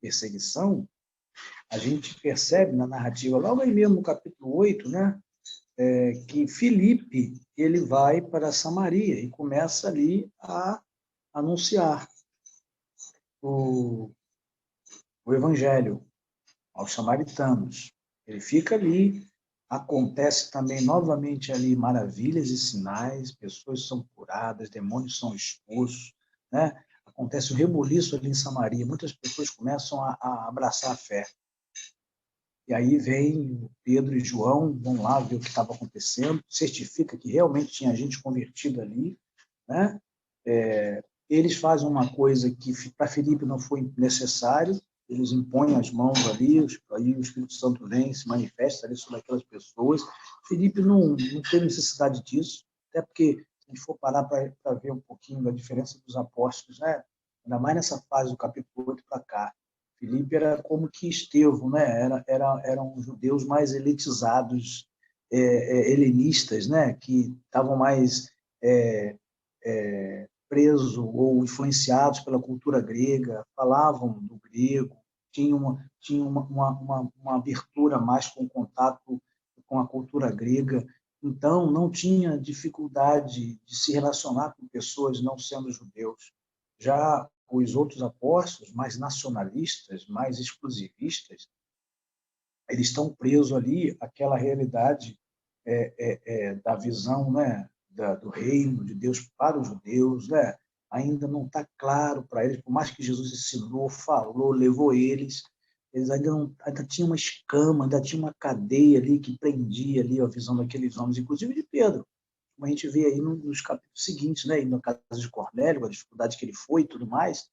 perseguição, a gente percebe na narrativa, logo aí mesmo no capítulo 8, né, que Filipe ele vai para Samaria e começa ali a anunciar o evangelho aos samaritanos. Ele fica ali, acontece também novamente ali maravilhas e sinais, pessoas são curadas, demônios são expulsos, né? Acontece um rebuliço ali em Samaria, muitas pessoas começam a abraçar a fé. E aí vem Pedro e João, vão lá ver o que estava acontecendo, certifica que realmente tinha gente convertida ali, né? Eles fazem uma coisa que para Filipe não foi necessário, eles impõem as mãos ali, aí o Espírito Santo vem, se manifesta ali sobre aquelas pessoas. Filipe não teve necessidade disso, até porque, se a gente for parar para ver um pouquinho da diferença dos apóstolos, né? Ainda mais nessa fase do capítulo 8 para cá, Filipe era como que Estevão, né? Eram judeus mais elitizados, helenistas, né? Que estavam mais presos ou influenciados pela cultura grega, falavam do grego, tinham uma abertura mais com o contato com a cultura grega, então não tinha dificuldade de se relacionar com pessoas não sendo judeus. Já os outros apóstolos, mais nacionalistas, mais exclusivistas, eles estão presos ali àquela realidade da visão, né, do reino de Deus para os judeus, né? Ainda não está claro para eles, por mais que Jesus ensinou, falou, levou eles, eles ainda tinham uma escama, ainda tinha uma cadeia ali que prendia ali a visão daqueles homens, inclusive de Pedro, como a gente vê aí nos capítulos seguintes, né? E no caso de Cornélio, a dificuldade que ele foi e tudo mais,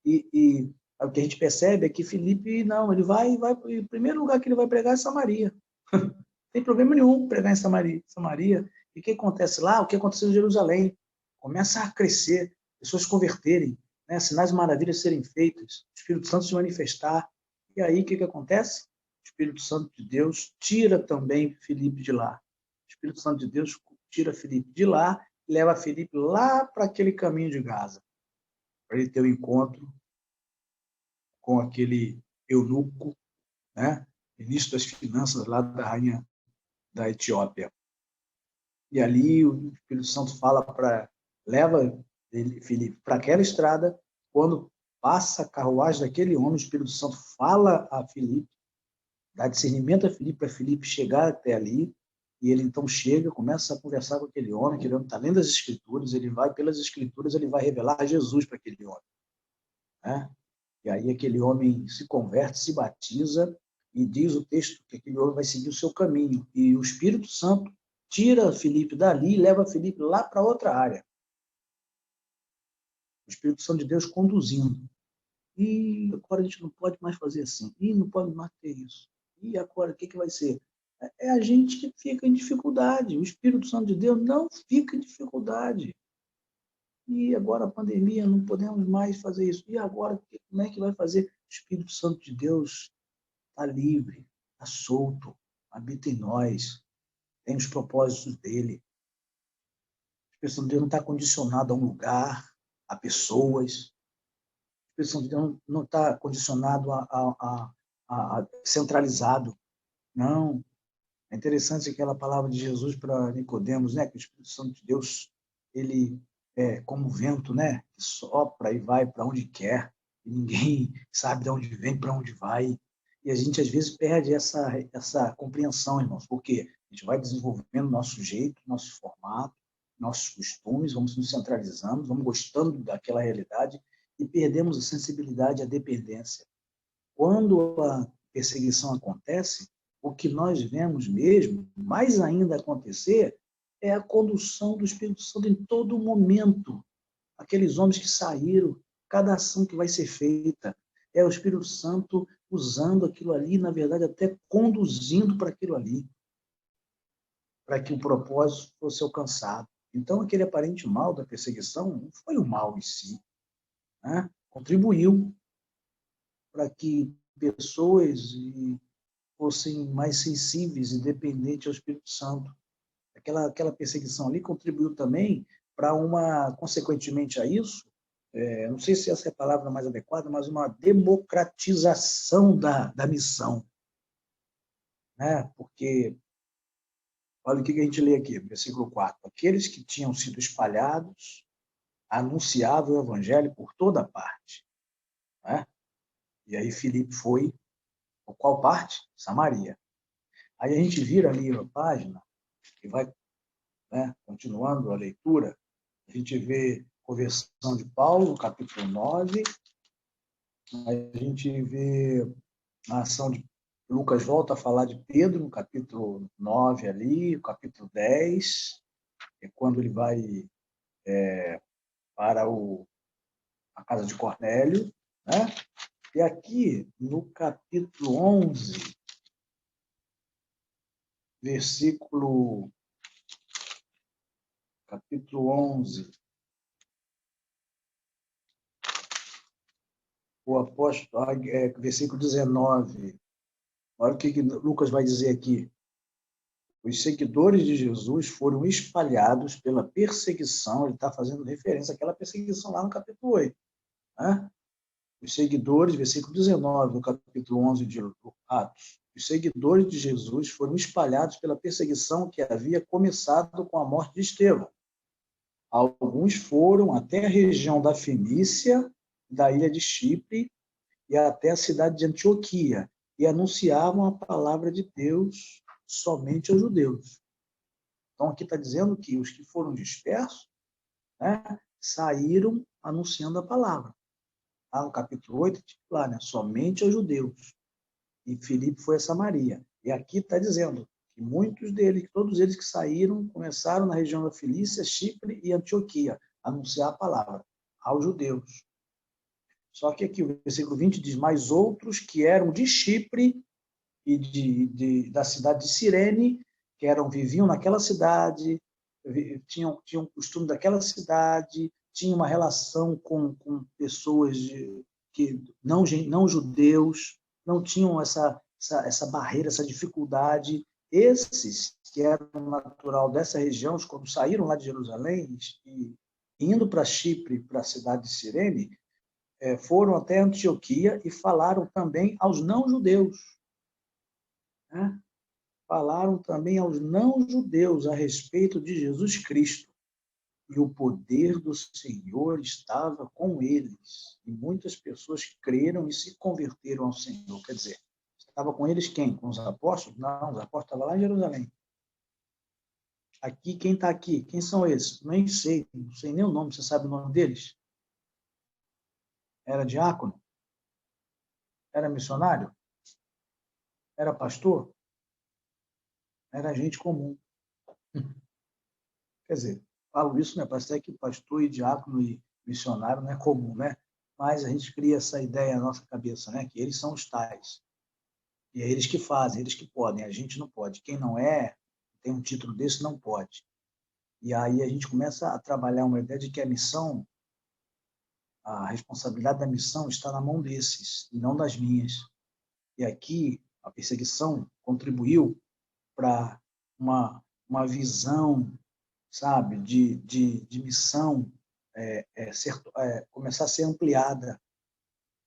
e o que a gente percebe é que Filipe, não, ele vai, o primeiro lugar que ele vai pregar é Samaria. Não tem problema nenhum pregar em Samaria. E o que acontece lá? O que aconteceu em Jerusalém? Começa a crescer, pessoas se converterem, né? Sinais e maravilhas serem feitas, o Espírito Santo se manifestar. E aí o que acontece? O Espírito Santo de Deus tira também Filipe de lá. O Espírito Santo de Deus tira Filipe de lá e leva Filipe lá para aquele caminho de Gaza, para ele ter o um encontro com aquele eunuco, né? Ministro das Finanças lá da rainha da Etiópia. E ali o Espírito Santo leva Filipe para aquela estrada. Quando passa a carruagem daquele homem, o Espírito Santo fala a Filipe, dá discernimento a Filipe para Filipe chegar até ali. E ele então chega, começa a conversar com aquele homem está lendo as Escrituras, ele vai pelas Escrituras, ele vai revelar Jesus para aquele homem, né? E aí aquele homem se converte, se batiza, e diz o texto que aquele homem vai seguir o seu caminho. E o Espírito Santo tira Filipe dali e leva Filipe lá para outra área. O Espírito Santo de Deus conduzindo. E agora a gente não pode mais fazer assim. E não pode mais ter isso. E agora o que vai ser? É a gente que fica em dificuldade. O Espírito Santo de Deus não fica em dificuldade. E agora a pandemia, não podemos mais fazer isso. E agora, como é que vai fazer? O Espírito Santo de Deus está livre, está solto, habita em nós, tem os propósitos dele. O Espírito Santo de Deus não está condicionado a um lugar, a pessoas. O Espírito Santo de Deus não está condicionado a centralizado. Não. É interessante aquela palavra de Jesus para Nicodemos, né? Que o Espírito Santo de Deus, ele é como vento, né? Que sopra e vai para onde quer. E ninguém sabe de onde vem, para onde vai. E a gente, às vezes, perde essa compreensão, irmãos, porque a gente vai desenvolvendo nosso jeito, nosso formato, nossos costumes, vamos nos centralizando, vamos gostando daquela realidade e perdemos a sensibilidade e a dependência. Quando a perseguição acontece, o que nós vemos mesmo, mais ainda acontecer, é a condução do Espírito Santo em todo momento. Aqueles homens que saíram, cada ação que vai ser feita, é o Espírito Santo usando aquilo ali, na verdade, até conduzindo para aquilo ali, para que o propósito fosse alcançado. Então, aquele aparente mal da perseguição não foi o mal em si, né? Contribuiu para que pessoas fossem mais sensíveis e dependentes ao Espírito Santo. Aquela perseguição ali contribuiu também para consequentemente a isso, não sei se essa é a palavra mais adequada, mas uma democratização da missão, né? Porque, olha o que a gente lê aqui, versículo 4. Aqueles que tinham sido espalhados anunciavam o evangelho por toda parte, né? E aí Filipe foi, por qual parte? Samaria. Aí a gente vira ali a página e vai, né, continuando a leitura, a gente vê a conversão de Paulo, no capítulo 9, a gente vê a ação de Lucas volta a falar de Pedro no capítulo 9 ali, o capítulo 10, é quando ele vai para a casa de Cornélio, né? E aqui, no capítulo 11, versículo capítulo 11, o apóstolo, versículo 19, olha o que Lucas vai dizer aqui. Os seguidores de Jesus foram espalhados pela perseguição, ele está fazendo referência àquela perseguição lá no capítulo 8. Né? Os seguidores, versículo 19 do capítulo 11 de Atos, os seguidores de Jesus foram espalhados pela perseguição que havia começado com a morte de Estevão. Alguns foram até a região da Fenícia, da ilha de Chipre, e até a cidade de Antioquia, e anunciavam a palavra de Deus somente aos judeus. Então, aqui está dizendo que os que foram dispersos, né, saíram anunciando a palavra. Lá no capítulo 8, lá, né, somente aos judeus. E Filipe foi a Samaria. E aqui está dizendo que muitos deles, todos eles que saíram, começaram na região da Filícia, Chipre e Antioquia, a anunciar a palavra aos judeus. Só que aqui o versículo 20 diz, mas outros que eram de Chipre e da cidade de Cirene, que viviam naquela cidade, tinham o costume daquela cidade, tinham uma relação com pessoas que não judeus, não tinham essa barreira, essa dificuldade. Esses que eram natural dessa região, quando saíram lá de Jerusalém e indo para Chipre, para a cidade de Cirene, foram até Antioquia e falaram também aos não-judeus. Né? Falaram também aos não-judeus a respeito de Jesus Cristo. E o poder do Senhor estava com eles. E muitas pessoas creram e se converteram ao Senhor. Quer dizer, estava com eles quem? Com os apóstolos? Não, os apóstolos estavam lá em Jerusalém. Aqui, quem está aqui? Quem são eles? Nem sei, não sei nem o nome. Você sabe o nome deles? Era diácono? Era missionário? Era pastor? Era gente comum. Quer dizer, falo isso, né? Parece que pastor e diácono e missionário não é comum, né? Mas a gente cria essa ideia na nossa cabeça, né? Que eles são os tais. E é eles que fazem, eles que podem, a gente não pode. Quem não tem um título desse, não pode. E aí a gente começa a trabalhar uma ideia de que a missão, a responsabilidade da missão está na mão desses, e não das minhas. E aqui a perseguição contribuiu para uma visão, sabe, de missão começar a ser ampliada,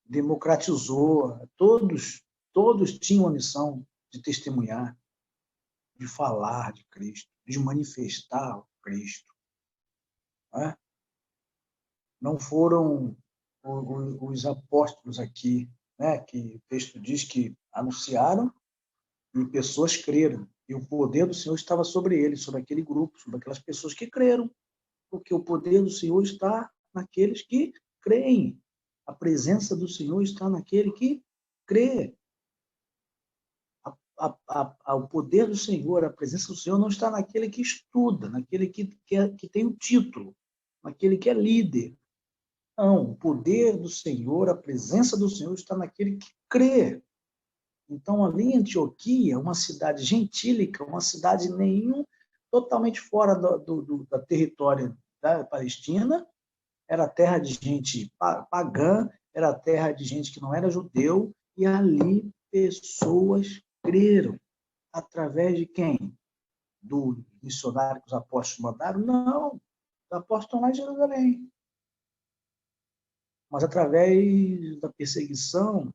democratizou, todos tinham a missão de testemunhar, de falar de Cristo, de manifestar o Cristo. Né? Não foram os apóstolos aqui, né, que o texto diz que anunciaram e pessoas creram. E o poder do Senhor estava sobre eles, sobre aquele grupo, sobre aquelas pessoas que creram. Porque o poder do Senhor está naqueles que creem. A presença do Senhor está naquele que crê. O poder do Senhor, a presença do Senhor não está naquele que estuda, naquele que tem o título, naquele que é líder. Não, o poder do Senhor, a presença do Senhor está naquele que crê. Então, ali em Antioquia, uma cidade gentílica, uma cidade totalmente fora do território da Palestina, era terra de gente pagã, era terra de gente que não era judeu, e ali pessoas creram. Através de quem? Do missionário que os apóstolos mandaram? Não, os apóstolos estão lá em Jerusalém. Mas, através da perseguição,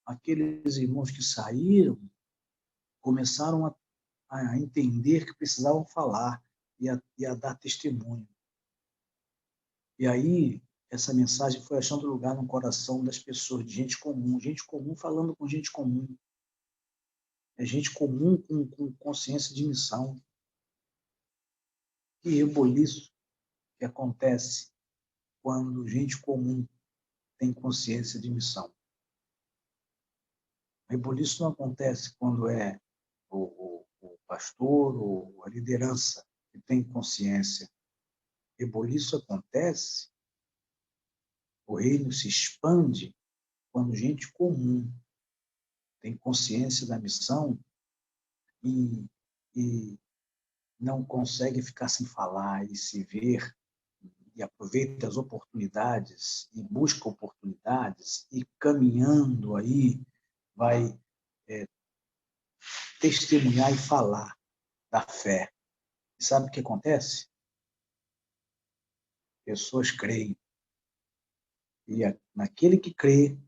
aqueles irmãos que saíram começaram a entender que precisavam falar e a dar testemunho. E aí, essa mensagem foi achando lugar no coração das pessoas, de gente comum falando com gente comum. É gente comum com consciência de missão. Que reboliço que acontece quando gente comum tem consciência de missão. O reboliço não acontece quando é o pastor ou a liderança que tem consciência. O reboliço acontece, o reino se expande quando gente comum tem consciência da missão e, e não consegue ficar sem falar e se ver e aproveita as oportunidades e busca oportunidades e caminhando aí vai testemunhar e falar da fé. E sabe o que acontece? Pessoas creem. E naquele que crê,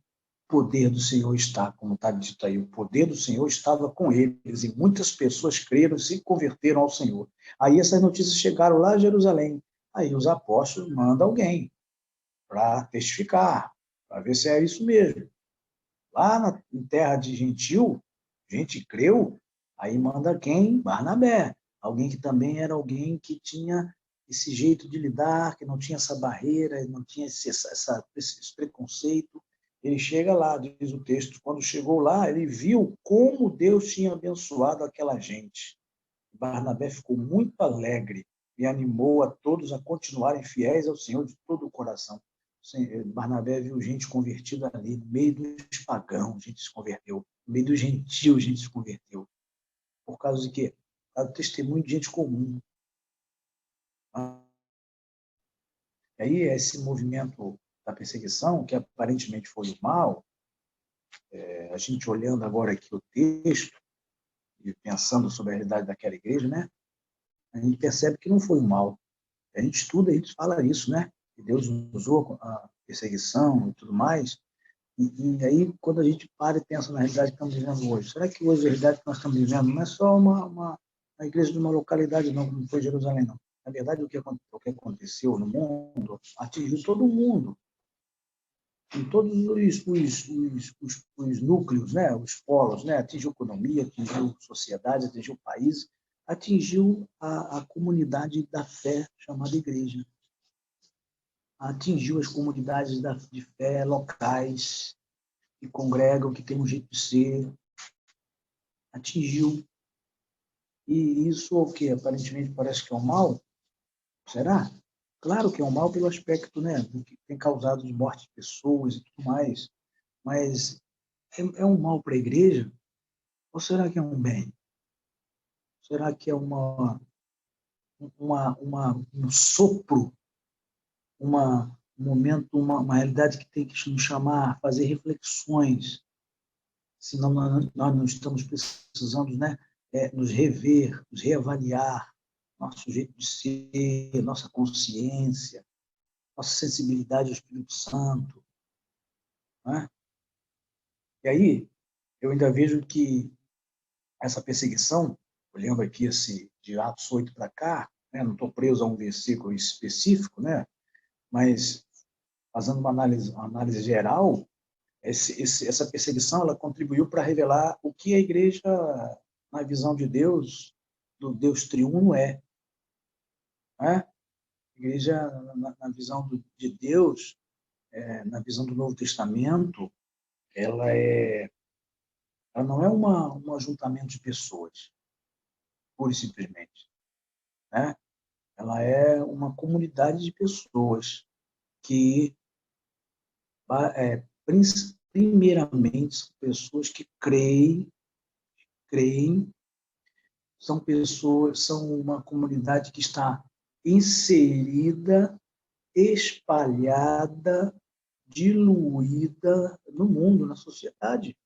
o poder do Senhor está, como está dito aí, o poder do Senhor estava com eles, e muitas pessoas creram e se converteram ao Senhor. Aí essas notícias chegaram lá a Jerusalém. Aí os apóstolos mandam alguém para testificar, para ver se é isso mesmo. Lá em terra de gentil, gente creu, aí manda quem? Barnabé. Alguém que também era alguém que tinha esse jeito de lidar, que não tinha essa barreira, não tinha esse preconceito. Ele chega lá, diz o texto, quando chegou lá, ele viu como Deus tinha abençoado aquela gente. Barnabé ficou muito alegre e animou a todos a continuarem fiéis ao Senhor de todo o coração. Barnabé viu gente convertida ali, no meio dos pagãos, gente se converteu. No meio dos gentios, gente se converteu. Por causa de quê? Por causa do testemunho de gente comum. E aí, esse movimento da perseguição, que aparentemente foi o mal, a gente olhando agora aqui o texto, e pensando sobre a realidade daquela igreja, né? A gente percebe que não foi o mal. A gente estuda, a gente fala isso, né? Que Deus usou a perseguição e tudo mais. E aí, quando a gente para e pensa na realidade que estamos vivendo hoje, será que hoje a realidade que nós estamos vivendo não é só uma igreja de uma localidade, não, como foi Jerusalém, não? Na verdade, o que aconteceu no mundo atingiu todo mundo, em todos os núcleos, né? Os polos, né? Atingiu a economia, atingiu a sociedade, atingiu o país, atingiu a comunidade da fé chamada igreja. Atingiu as comunidades de fé locais, que congregam, que têm um jeito de ser, atingiu. E isso o que aparentemente parece que é um mal? Será? Claro que é um mal pelo aspecto, né, do que tem causado de morte de pessoas e tudo mais, mas é um mal para a igreja? Ou será que é um bem? Será que é um sopro, um momento, uma realidade que tem que nos chamar, fazer reflexões, senão nós não estamos precisando, né, nos rever, nos reavaliar, nosso jeito de ser, nossa consciência, nossa sensibilidade ao Espírito Santo. Né? E aí, eu ainda vejo que essa perseguição, olhando aqui de Atos 8 para cá, né, não estou preso a um versículo específico, né, mas fazendo uma análise geral, essa perseguição ela contribuiu para revelar o que a igreja, na visão de Deus, do Deus triuno, é. Né? A igreja, na visão de Deus, na visão do Novo Testamento, ela, ela não é um ajuntamento de pessoas, pura e simplesmente. Né? Ela é uma comunidade de pessoas que, primeiramente, pessoas que creem, são uma comunidade que está inserida, espalhada, diluída no mundo, na sociedade.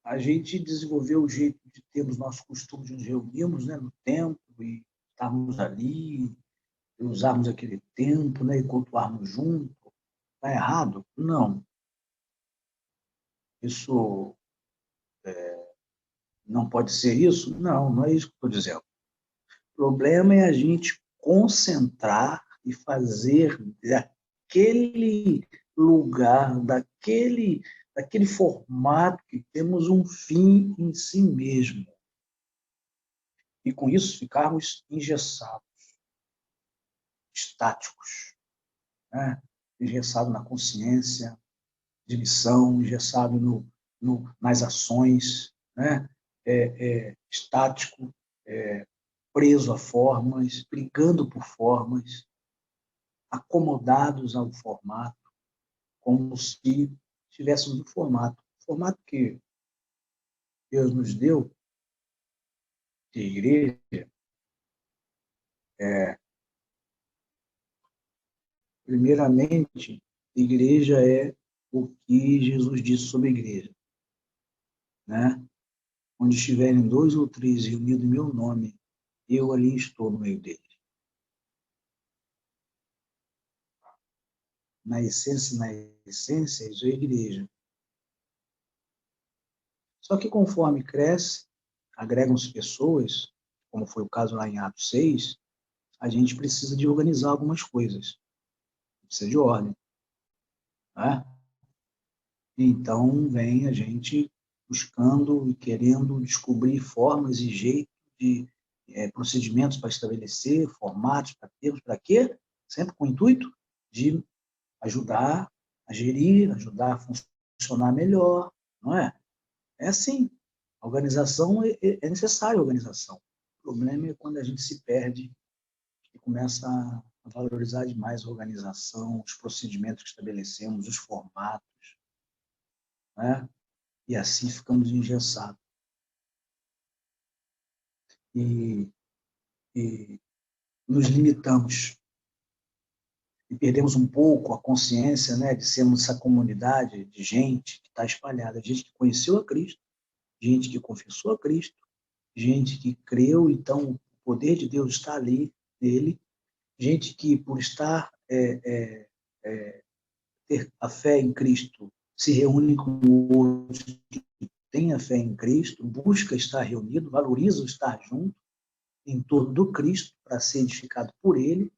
A gente desenvolveu o jeito de termos nosso costume de nos reunirmos, né, no templo e estarmos ali, usarmos aquele tempo, né, e cultuarmos junto. Está errado? Não. Isso não pode ser isso? Não, não é isso que estou dizendo. O problema é a gente concentrar e fazer daquele lugar, daquele formato que temos um fim em si mesmo. E com isso ficarmos engessados, estáticos, né? Engessado na consciência de missão, engessado nas ações, né? Estático, preso a formas, brigando por formas, acomodados ao formato, como se estivéssemos no formato. O formato que Deus nos deu de igreja, primeiramente, igreja é o que Jesus disse sobre a igreja, né? Onde estiverem 2 ou 3 reunidos em meu nome, eu ali estou no meio deles. Na essência, isso é igreja. Só que conforme cresce, agregam-se pessoas, como foi o caso lá em Atos 6, a gente precisa de organizar algumas coisas. Precisa de ordem. Né? Então, vem a gente buscando e querendo descobrir formas e jeitos de procedimentos para estabelecer, formatos para termos, para quê? Sempre com o intuito de ajudar a gerir, ajudar a funcionar melhor, não é? É assim. A organização é necessária, a organização. O problema é quando a gente se perde e começa a valorizar demais a organização, os procedimentos que estabelecemos, os formatos, né? E assim ficamos engessados. E, e nos limitamos. E perdemos um pouco a consciência, né, de sermos essa comunidade de gente que está espalhada, gente que conheceu a Cristo, gente que confessou a Cristo, gente que creu, então o poder de Deus está ali, nele, gente que, por estar, ter a fé em Cristo, se reúne com outros que têm a fé em Cristo, busca estar reunido, valoriza estar junto, em torno do Cristo, para ser edificado por Ele,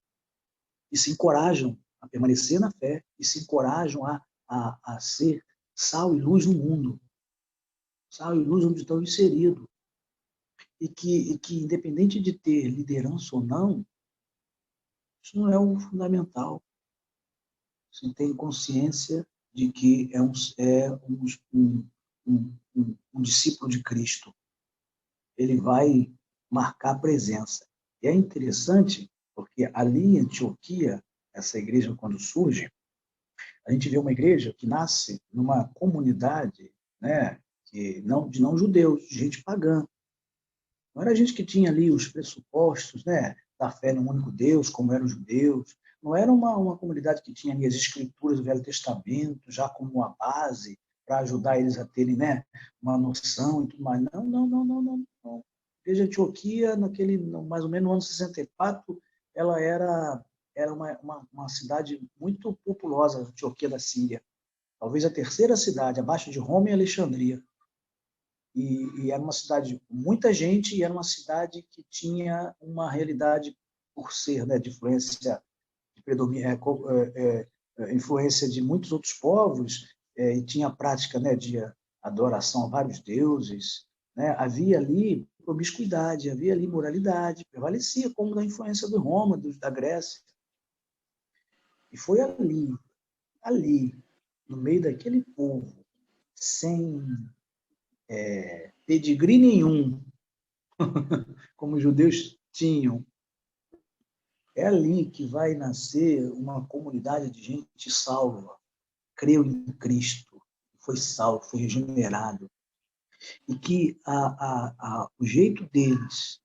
e se encorajam a permanecer na fé, e se encorajam a ser sal e luz no mundo. Sal e luz onde estão inseridos. E que, independente de ter liderança ou não, isso não é o fundamental. Você tem consciência de que um discípulo de Cristo. Ele vai marcar presença. E é interessante, porque ali em Antioquia, essa igreja, quando surge, a gente vê uma igreja que nasce numa comunidade, né, de não judeus, de gente pagã. Não era gente que tinha ali os pressupostos, né, da fé no único Deus, como eram os judeus. Não era uma comunidade que tinha ali as escrituras do Velho Testamento já como uma base para ajudar eles a terem, né, uma noção e tudo mais. Não, não, não, não, não. Não. A igreja de Antioquia, mais ou menos no ano 64, ela era uma cidade muito populosa, Antioquia da Síria. Talvez a terceira cidade, abaixo de Roma e Alexandria. E era uma cidade com muita gente, e era uma cidade que tinha uma realidade, por ser, né, de influência, influência de muitos outros povos, e tinha a prática, né, de adoração a vários deuses, né? Havia ali promiscuidade, havia ali moralidade, prevalecia como da influência de Roma, da Grécia. E foi ali, no meio daquele povo, sem pedigree nenhum, como os judeus tinham, é ali que vai nascer uma comunidade de gente salva, creu em Cristo, foi salvo, foi regenerado, e que o jeito deles,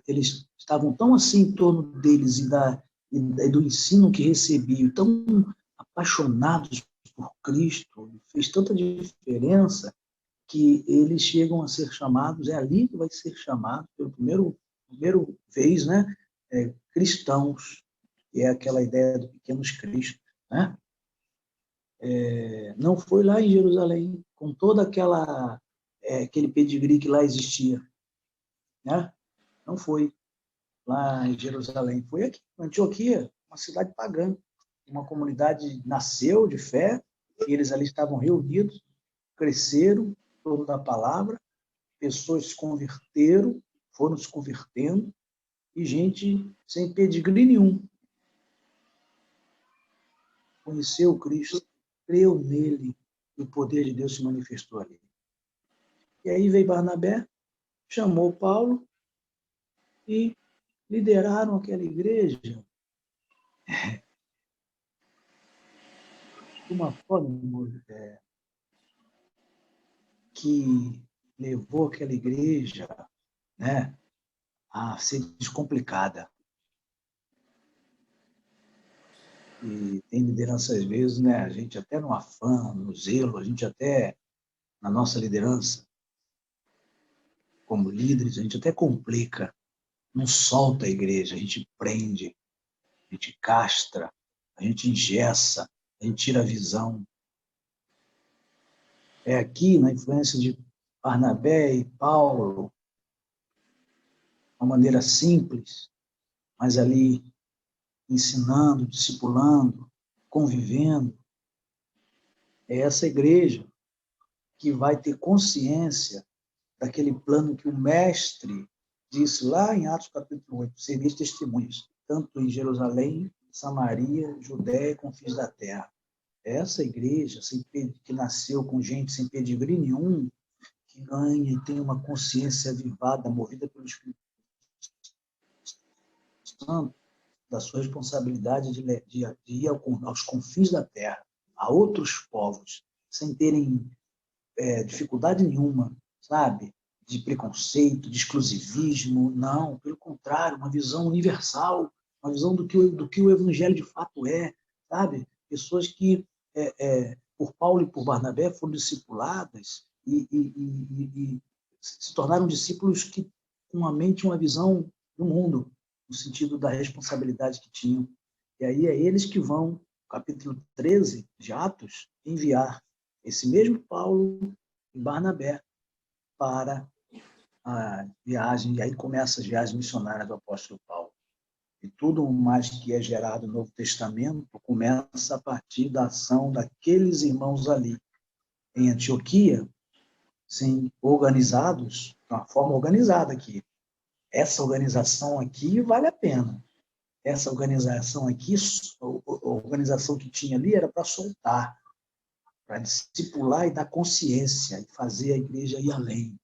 eles estavam tão assim em torno deles e do ensino que recebiam, tão apaixonados por Cristo, fez tanta diferença que eles chegam a ser chamados, é ali que vai ser chamado, pelo primeiro vez, né, cristãos. que é aquela ideia do pequenos Cristo, né? Não foi lá em Jerusalém, com toda aquele pedigree que lá existia, né? Não foi lá em Jerusalém, foi aqui, em Antioquia, uma cidade pagã. Uma comunidade nasceu de fé, e eles ali estavam reunidos, cresceram, toda a palavra, pessoas se converteram, foram se convertendo, e gente sem pedigree nenhum conheceu Cristo, creu nele, e o poder de Deus se manifestou ali. E aí veio Barnabé, chamou Paulo e lideraram aquela igreja de uma forma que levou aquela igreja, né, a ser descomplicada. E tem liderança, às vezes, né, a gente até no afã, no zelo, a gente até, na nossa liderança, como líderes, a gente até complica, não solta a igreja, a gente prende, a gente castra, a gente engessa, a gente tira a visão. É aqui, na influência de Barnabé e Paulo, uma maneira simples, mas ali ensinando, discipulando, convivendo, é essa igreja que vai ter consciência daquele plano que o mestre disse lá em Atos capítulo 8, sereis testemunhas, tanto em Jerusalém, Samaria, Judéia, confins da terra. Essa igreja que nasceu com gente sem pedigree nenhum, que ganha e tem uma consciência avivada, movida pelo Espírito Santo, da sua responsabilidade de ir aos confins da terra, a outros povos, sem terem dificuldade nenhuma, sabe? De preconceito, de exclusivismo, não, pelo contrário, uma visão universal, uma visão do que o evangelho de fato é, sabe? Pessoas que, por Paulo e por Barnabé, foram discipuladas e se tornaram discípulos que, com uma mente e uma visão do mundo, no sentido da responsabilidade que tinham. E aí é eles que vão, capítulo 13 de Atos, enviar esse mesmo Paulo e Barnabé para a viagem, e aí começa as viagens missionárias do apóstolo Paulo. E tudo mais que é gerado no Novo Testamento começa a partir da ação daqueles irmãos ali, em Antioquia, sim, organizados, de uma forma organizada aqui. Essa organização aqui vale a pena. Essa organização aqui, a organização que tinha ali era para soltar, para discipular e dar consciência, e fazer a igreja ir além.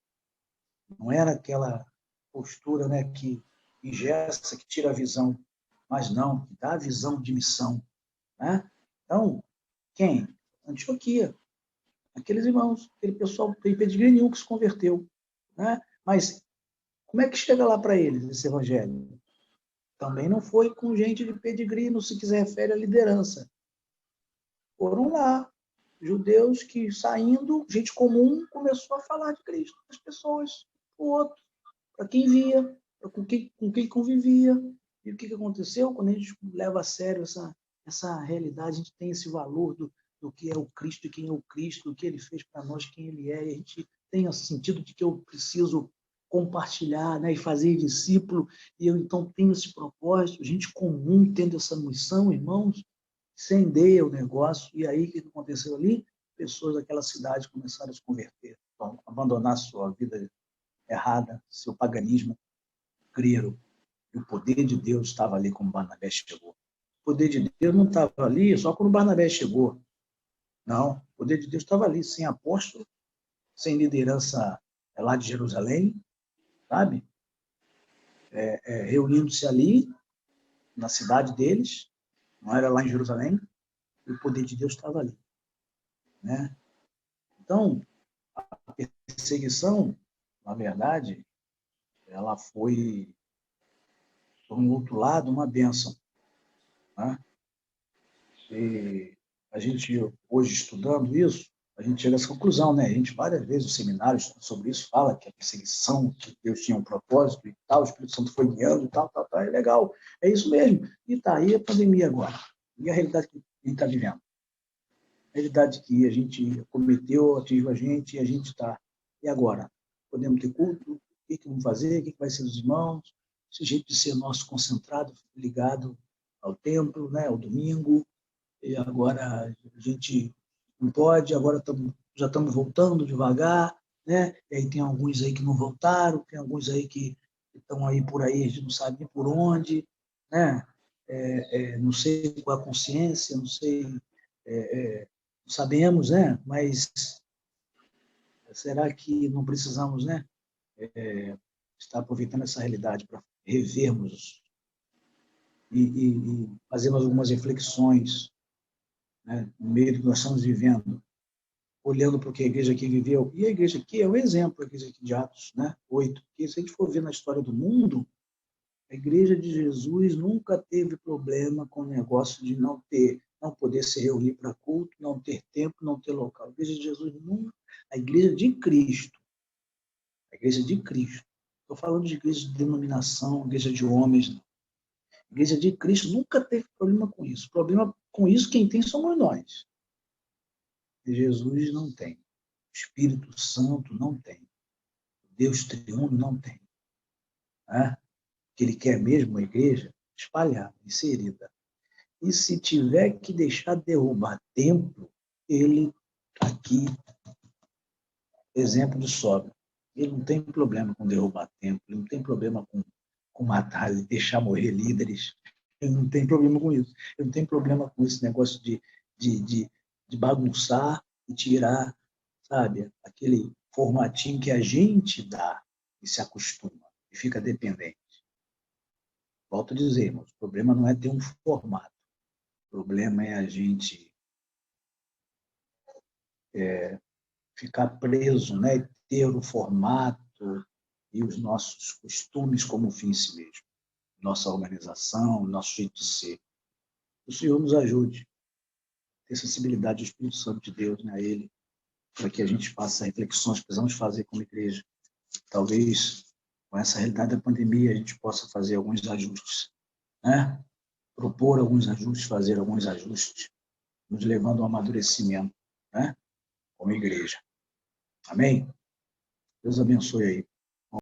Não era aquela postura, né, que engessa, que tira a visão, mas não, que dá a visão de missão. Né? Então, quem? Antioquia. Aqueles irmãos, aquele pessoal não tem pedigree nenhum que se converteu. Né? Mas como é que chega lá para eles esse evangelho? Também não foi com gente de pedigree, não se quiser refere à liderança. Foram lá, judeus que, saindo, gente comum, começou a falar de Cristo para as pessoas, para o outro, para quem via, com quem convivia. E o que aconteceu? Quando a gente leva a sério essa realidade, a gente tem esse valor do que é o Cristo e quem é o Cristo, o que ele fez para nós, quem ele é, e a gente tem o sentido de que eu preciso compartilhar, né, e fazer discípulo, e eu então tenho esse propósito, gente comum tendo essa missão, irmãos, incendeia o negócio, e aí o que aconteceu ali? Pessoas daquela cidade começaram a se converter, abandonar sua vida errada, seu paganismo, creram. E o poder de Deus estava ali quando Barnabé chegou. O poder de Deus não estava ali só quando Barnabé chegou. Não, o poder de Deus estava ali, sem apóstolo, sem liderança lá de Jerusalém, sabe? Reunindo-se ali, na cidade deles, não era lá em Jerusalém, e o poder de Deus estava ali. Né? Então, a perseguição, na verdade, ela foi, por um outro lado, uma bênção. Né? E a gente, hoje, estudando isso, a gente chega a essa conclusão, né? A gente, várias vezes, os seminários sobre isso, fala que a perseguição, que Deus tinha um propósito e tal, o Espírito Santo foi guiando e tal, é legal, é isso mesmo. E tá aí a pandemia agora. E a realidade que a gente está vivendo? A realidade que a gente cometeu, atingiu a gente, e a gente está. E agora? Podemos ter culto? O que vamos fazer? O que vai ser dos irmãos? Esse jeito de ser nosso concentrado, ligado ao templo, né? Ao domingo. E agora a gente não pode, agora já estamos voltando devagar, né? E aí tem alguns aí que não voltaram, tem alguns aí que estão aí por aí, a gente não sabe nem por onde, né? Não sei qual a consciência, não sei, não sabemos, né? Mas será que não precisamos, né? Estar aproveitando essa realidade para revermos e fazermos algumas reflexões, né? No meio do que nós estamos vivendo, olhando para o que a igreja aqui viveu. E a igreja aqui é o exemplo, a igreja aqui de Atos, né? 8. Porque se a gente for ver na história do mundo, a igreja de Jesus nunca teve problema com o negócio de não poder se reunir para culto, não ter tempo, não ter local. A igreja de Jesus nunca, a igreja de Cristo, estou falando de igreja de denominação, igreja de homens, não. A igreja de Cristo nunca teve problema com isso. Problema com isso quem tem somos nós. E Jesus não tem. O Espírito Santo não tem. Deus triuno não tem. Né? Que ele quer mesmo a igreja espalhada, inserida. E se tiver que deixar derrubar templo, ele aqui, exemplo de sobra. Ele não tem problema com derrubar templo, ele não tem problema com matar, deixar morrer líderes. Ele não tem problema com isso. Ele não tem problema com esse negócio de bagunçar e tirar, sabe, aquele formatinho que a gente dá e se acostuma e fica dependente. Volto a dizer, irmãos, o problema não é ter um formato. O problema é a gente ficar preso, né? Ter o formato e os nossos costumes como fim em si mesmo. Nossa organização, nosso jeito de ser. O Senhor nos ajude a ter sensibilidade do Espírito Santo de Deus, né? A Ele, para que a gente faça reflexões que precisamos fazer como igreja. Talvez, com essa realidade da pandemia, a gente possa fazer alguns ajustes, né? Propor alguns ajustes, fazer alguns ajustes, nos levando ao amadurecimento, né? Como igreja. Amém? Deus abençoe aí.